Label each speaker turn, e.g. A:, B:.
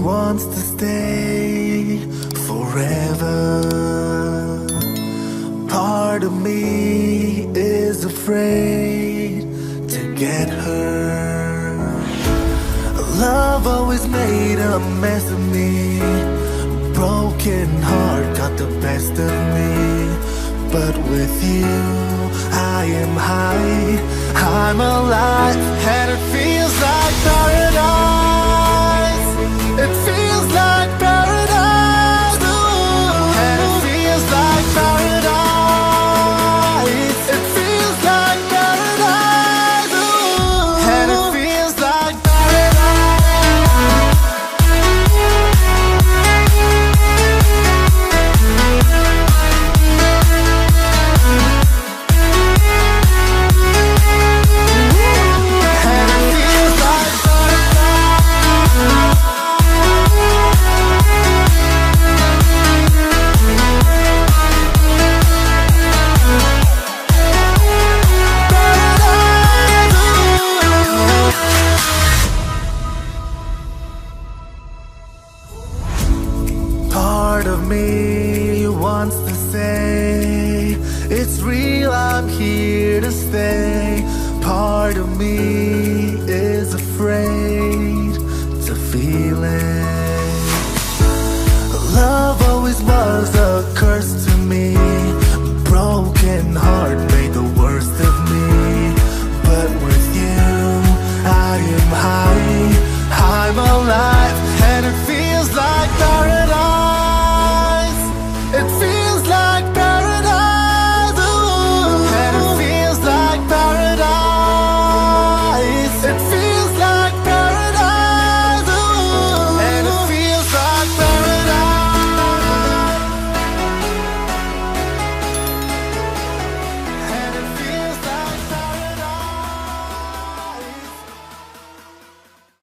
A: wants to stay forever. Part of me is afraid to get her. Love always made a mess of me. Broken heart got the best of me. But with you, I am high, I'm alive, and it feels like paradise. It feels like paradise. Ooh. And it feels like paradise. It feels like paradise. Ooh. And it feels like part of me wants to say it's real, I'm here to stay. Part of me is afraid